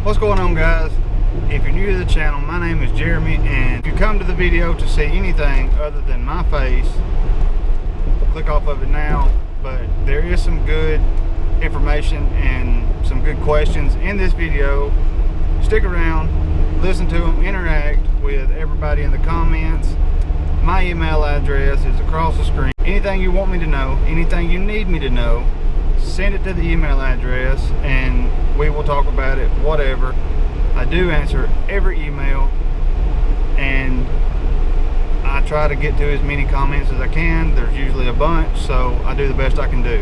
What's going on, guys? If you're new to the channel, my name is Jeremy, and if you come to the video to see anything other than my face, click off of it now. But there is some good information and some good questions in this video. Stick around, listen to them, interact with everybody in the comments. My email address is across the screen. Anything you want me to know, anything you need me to know, send it to the email address and we will talk about it, whatever. I do answer every email and I try to get to as many comments as I can. There's usually a bunch, so I do the best I can do.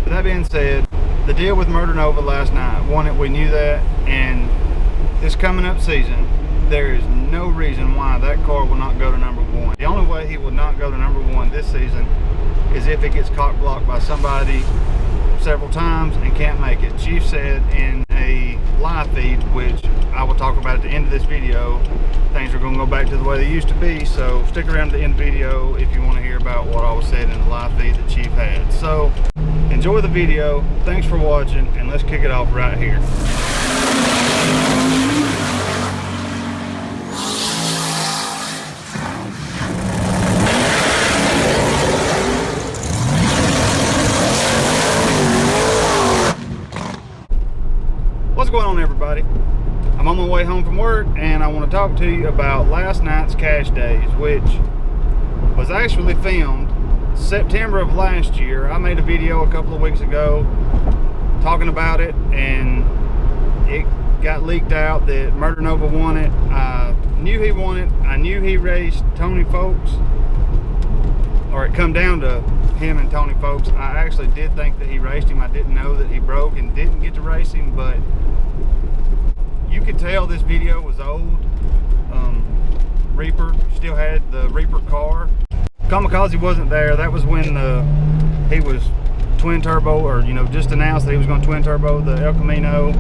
With that being said, the deal with Murdernova last night, we knew that, and this coming up season, there is no reason why that car will not go to number one. The only way he will not go to number one this season is if it gets cock blocked by somebody several times and can't make it. Chief said in a live feed, which I will talk about at the end of this video, things are going to go back to the way they used to be, so stick around to the end of the video if you want to hear about what I was said in the live feed that Chief had. So enjoy the video, thanks for watching, and let's kick it off right here. What's going on, everybody? I'm on my way home from work and I want to talk to you about last night's cash days, which was actually filmed September of last year. I made a video a couple of weeks ago talking about it and it got leaked out that Murdernova won it. I knew he won it. I knew he raced Tony Folks, or it come down to him and Tony Folks. I actually did think that he raced him. I didn't know that he broke and didn't get to race him, but you could tell this video was old. Reaper still had the Reaper car. Kamikaze wasn't there. That was when he was twin turbo, or just announced that he was going to twin turbo the El Camino.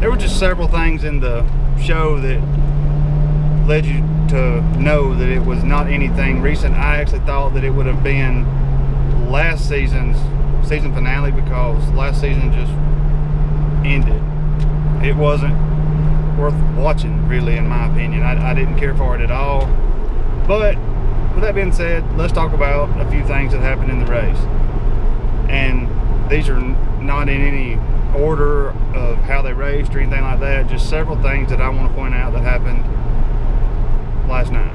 There were just several things in the show that led you to know that it was not anything recent. I actually thought that it would have been last season's season finale, because last season just ended. It wasn't worth watching, really, in my opinion. I didn't care for it at all. But with that being said, let's talk about a few things that happened in the race. And these are not in any order of how they raced or anything like that, just several things that I want to point out that happened last night.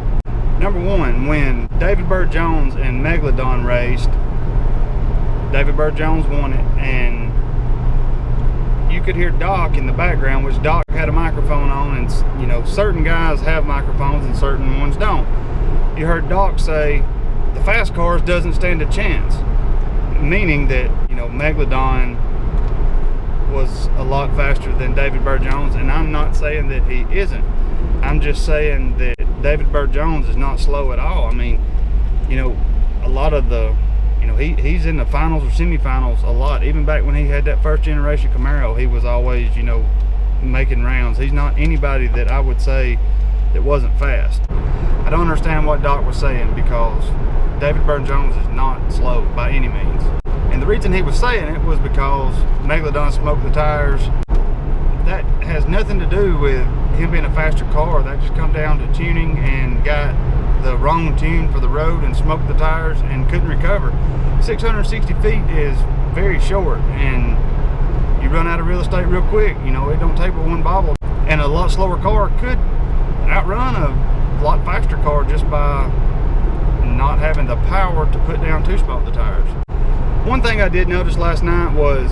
Number one, when David Bird Jones and Megalodon raced, David Bird Jones won it, and you could hear Doc in the background, which Doc had a microphone on, and certain guys have microphones and certain ones don't. You heard Doc say the fast cars doesn't stand a chance, meaning that Megalodon was a lot faster than David Bird Jones, and I'm not saying that he isn't. I'm just saying that David Bird Jones is not slow at all. I mean, a lot of the he's in the finals or semifinals a lot. Even back when he had that first generation Camaro, he was always, making rounds. He's not anybody that I would say that wasn't fast. I don't understand what Doc was saying, because David Bird Jones is not slow by any means. And the reason he was saying it was because Megalodon smoked the tires. That has nothing to do with him being a faster car. That just come down to tuning, and got the wrong tune for the road and smoked the tires and couldn't recover. 660 feet is very short, and you run out of real estate real quick. It don't take but one bobble, and a lot slower car could outrun a lot faster car just by not having the power to put down to smoke the tires. One thing I did notice last night was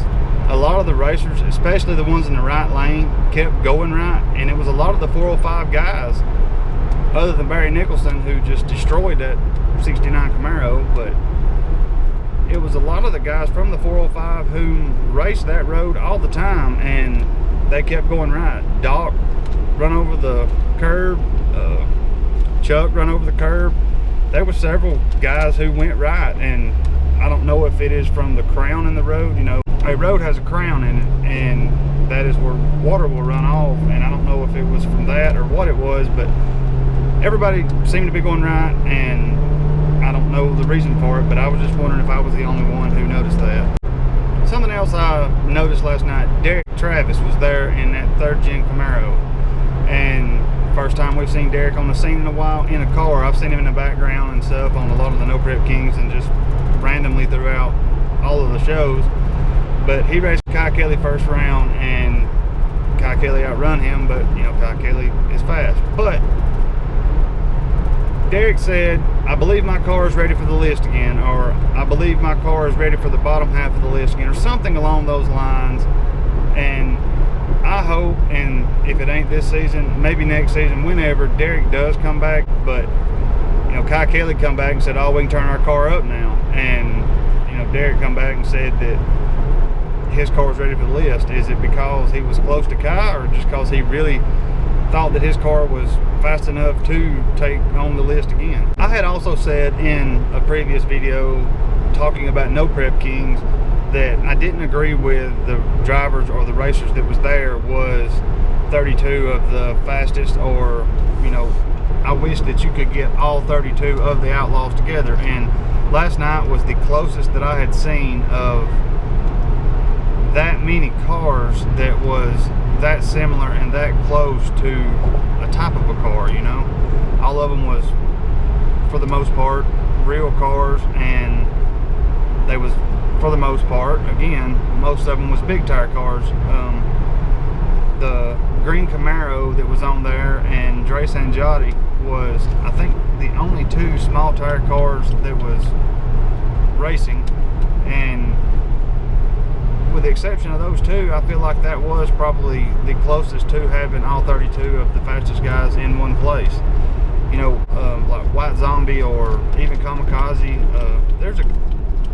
a lot of the racers, especially the ones in the right lane, kept going right, and it was a lot of the 405 guys, other than Barry Nicholson, who just destroyed that 69 Camaro. But it was a lot of the guys from the 405 who raced that road all the time, and they kept going right. Doc run over the curb, Chuck run over the curb. There were several guys who went right, and I don't know if it is from the crown in the road. A road has a crown in it, and that is where water will run off, and I don't know if it was from that or what it was, but everybody seemed to be going right, and I don't know the reason for it, but I was just wondering if I was the only one who noticed that. Something else I noticed last night, Derek Travis was there in that 3rd gen Camaro, and first time we've seen Derek on the scene in a while in a car. I've seen him in the background and stuff on a lot of the No Prep Kings and just randomly throughout all of the shows. But he raced Kai Kelly first round, and Kai Kelly outrun him, but you know, Kai Kelly is fast. But Derek said, I believe my car is ready for the list again, or I believe my car is ready for the bottom half of the list again, or something along those lines. And I hope, and if it ain't this season, maybe next season, whenever Derek does come back. But you know, Kai Kelly come back and said, oh, we can turn our car up now. And you know, Derek come back and said that his car is ready for the list. Is it because he was close to Kai, or just because he really thought that his car was fast enough to take on the list again? I had also said in a previous video talking about No Prep Kings that I didn't agree with the drivers or the racers that was there was 32 of the fastest, or you know, I wish that you could get all 32 of the Outlaws together. And last night was the closest that I had seen of that many cars that was that similar and that close to a type of a car, you know. All of them was, for the most part, real cars, and they was, for the most part, again, most of them was big tire cars. The green Camaro that was on there and Dre Sanjotti was, I think, the only 2 small tire cars that was racing. And with the exception of those 2, I feel like that was probably the closest to having all 32 of the fastest guys in one place. You know, like White Zombie or even Kamikaze. There's a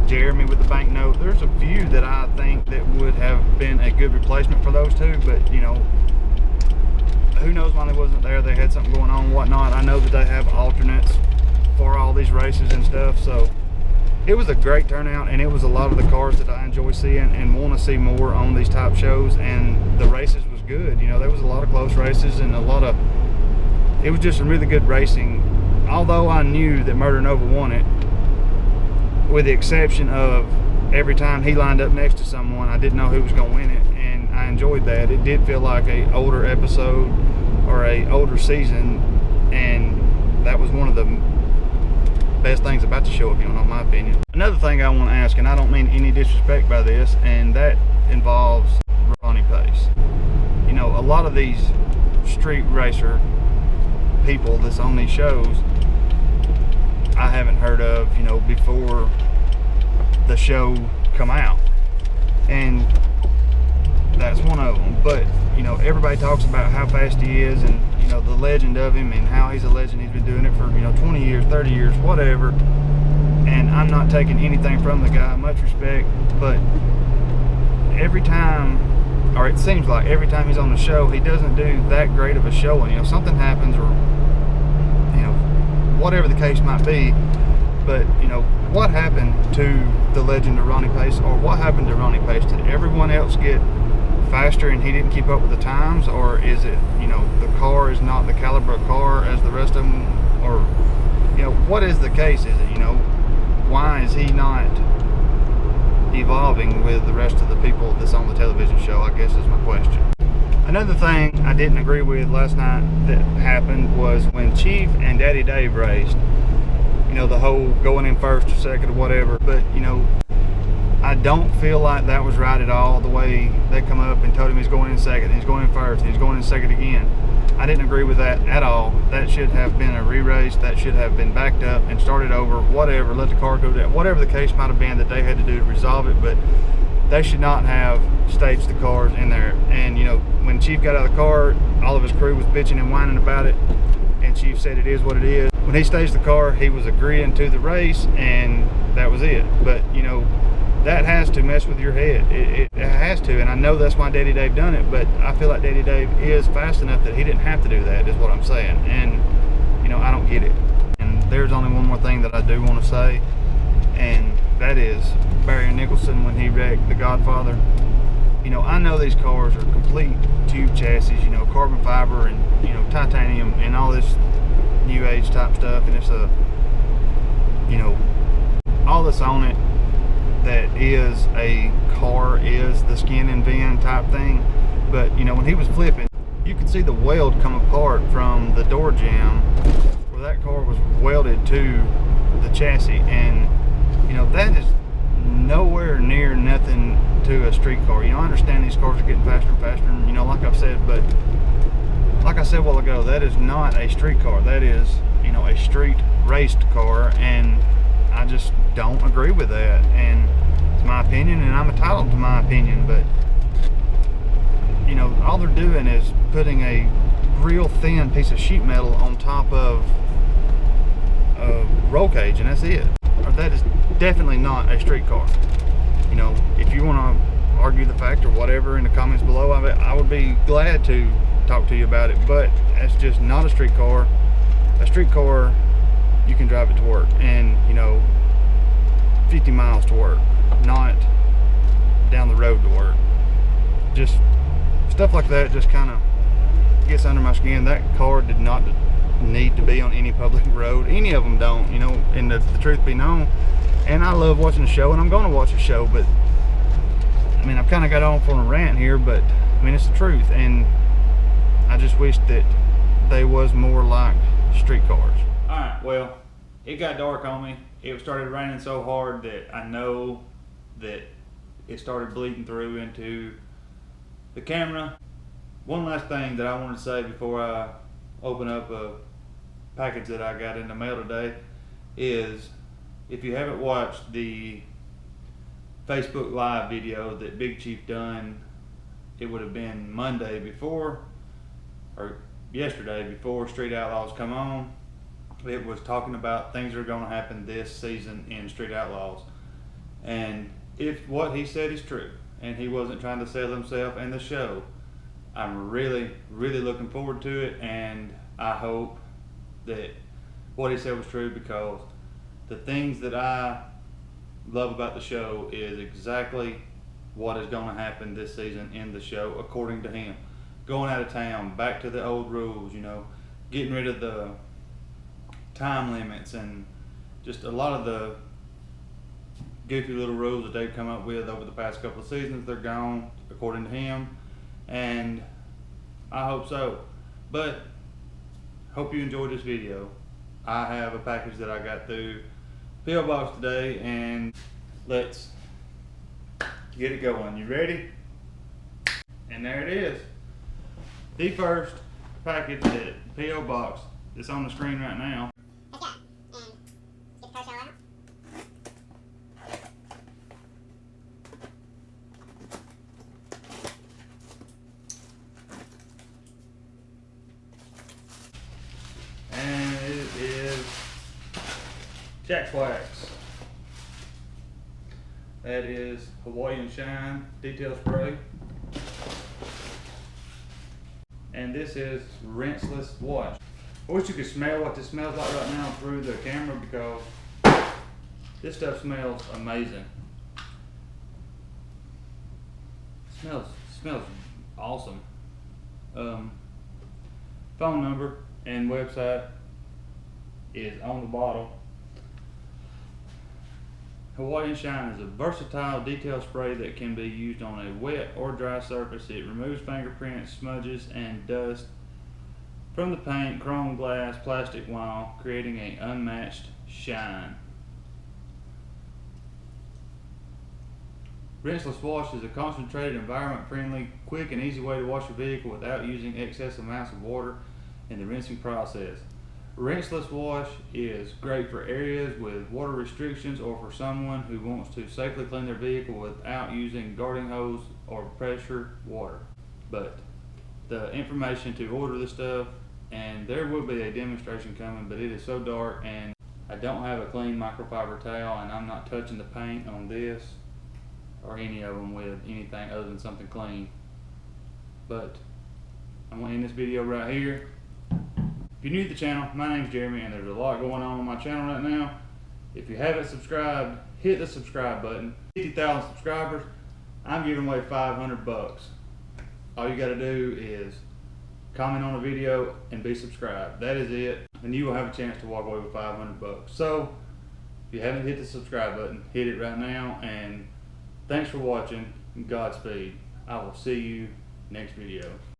Jeremy with the banknote. There's a few that I think that would have been a good replacement for those 2, but you know, who knows why they wasn't there. They had something going on, whatnot. I know that they have alternates for all these races and stuff, so it was a great turnout, and it was a lot of the cars that I enjoy seeing and want to see more on these type shows. And the races was good. You know, there was a lot of close races and it was just some really good racing. Although I knew that Murdernova won it, with the exception of every time he lined up next to someone, I didn't know who was going to win it, and I enjoyed that. It did feel like a older episode or a older season, and that was one of the best things about the show, if you don't know my opinion. Another thing I want to ask, and I don't mean any disrespect by this, and that involves Ronnie Pace. You know, a lot of these street racer people that's on these shows I haven't heard of, you know, before the show come out, and that's one of them. But you know, everybody talks about how fast he is, and you know, the legend of him, and how he's a legend. He's been doing it for, you know, 20 years, 30 years, whatever. And I'm not taking anything from the guy, much respect, but every time, or it seems like every time he's on the show, he doesn't do that great of a showing. You know, something happens, or you know, whatever the case might be. But you know, what happened to the legend of Ronnie Pace, or what happened to Ronnie Pace? Did everyone else get faster and he didn't keep up with the times, or is it, you know, the car is not the caliber of car as the rest of them, or you know, what is the case? Is it, you know, why is he not evolving with the rest of the people that's on the television show, I guess is my question. Another thing I didn't agree with last night that happened was when Chief and Daddy Dave raced. You know, the whole going in first or second or whatever. But you know, I don't feel like that was right at all, the way they come up and told him he's going in second, he's going in first, he's going in second again. I didn't agree with that at all. That should have been a re-race. That should have been backed up and started over, whatever, let the car go down, whatever the case might have been that they had to do to resolve it. But they should not have staged the cars in there. And you know, when Chief got out of the car, all of his crew was bitching and whining about it, and Chief said it is what it is. When he staged the car, he was agreeing to the race, and that was it. But you know, that has to mess with your head. It has to, and I know that's why Daddy Dave done it, but I feel like Daddy Dave is fast enough that he didn't have to do that, is what I'm saying. And you know, I don't get it. And there's only one more thing that I do want to say, and that is Barry Nicholson when he wrecked the Godfather. You know, I know these cars are complete tube chassis, you know, carbon fiber and, you know, titanium and all this new age type stuff, and it's a, you know, all that's on it that is a car is the skin and VIN type thing, but you know, when he was flipping, you could see the weld come apart from the door jamb where that car was welded to the chassis, and you know, that is nowhere near nothing to a street car. You know, I understand these cars are getting faster and faster, and, you know, like I've said, but like I said a while ago, that is not a street car. That is, you know, a street raced car, and I just don't agree with that. And it's my opinion, and I'm entitled to my opinion, but you know, all they're doing is putting a real thin piece of sheet metal on top of a roll cage, and that's it. Or that is definitely not a street car. You know, if you want to argue the fact or whatever in the comments below, I would be glad to talk to you about it, but that's just not a street car. A street car, you can drive it to work, and you know, 50 miles to work, not down the road to work. Just stuff like that just kind of gets under my skin. That car did not need to be on any public road. Any of them don't, you know, and the truth be known. And I love watching the show, and I'm going to watch the show, but I mean, I've kind of got off on a rant here, but I mean, it's the truth, and I just wish that they was more like street cars. Alright, well, it got dark on me. It started raining so hard that I know that it started bleeding through into the camera. One last thing that I wanted to say before I open up a package that I got in the mail today is, if you haven't watched the Facebook Live video that Big Chief done, it would have been Monday before, or yesterday before Street Outlaws come on. It was talking about things that are going to happen this season in Street Outlaws, and if what he said is true and he wasn't trying to sell himself and the show, I'm really looking forward to it, and I hope that what he said was true, because the things that I love about the show is exactly what is going to happen this season in the show, according to him. Going out of town, back to the old rules, you know, getting rid of the time limits and just a lot of the goofy little rules that they've come up with over the past couple of seasons. They're gone, according to him, and I hope so. But hope you enjoyed this video. I have a package that I got through P.O. Box today, and let's get it going. You ready? And there it is. The first package that P.O. Box that's on the screen right now. Let's go and get the out. And it is Jack Wax. That is Hawaiian Shine detail spray. And this is rinseless wash. I wish you could smell what this smells like right now through the camera, because this stuff smells amazing. Smells awesome. Phone number and website is on the bottle. Hawaiian Shine is a versatile detail spray that can be used on a wet or dry surface. It removes fingerprints, smudges, and dust from the paint, chrome, glass, plastic, while creating an unmatched shine. Rinseless Wash is a concentrated, environment-friendly, quick and easy way to wash your vehicle without using excess amounts of water in the rinsing process. Rinseless Wash is great for areas with water restrictions, or for someone who wants to safely clean their vehicle without using garden hose or pressure water. But the information to order this stuff, and there will be a demonstration coming, but it is so dark and I don't have a clean microfiber towel, and I'm not touching the paint on this or any of them with anything other than something clean. But I'm going to end this video right here. If you're new to the channel, my name's Jeremy, and there's a lot going on my channel right now. If you haven't subscribed, hit the subscribe button. 50,000 subscribers, I'm giving away 500 bucks. All you got to do is comment on the video and be subscribed. That is it, and you will have a chance to walk away with 500 bucks. So if you haven't hit the subscribe button, hit it right now. And thanks for watching. Godspeed. I will see you next video.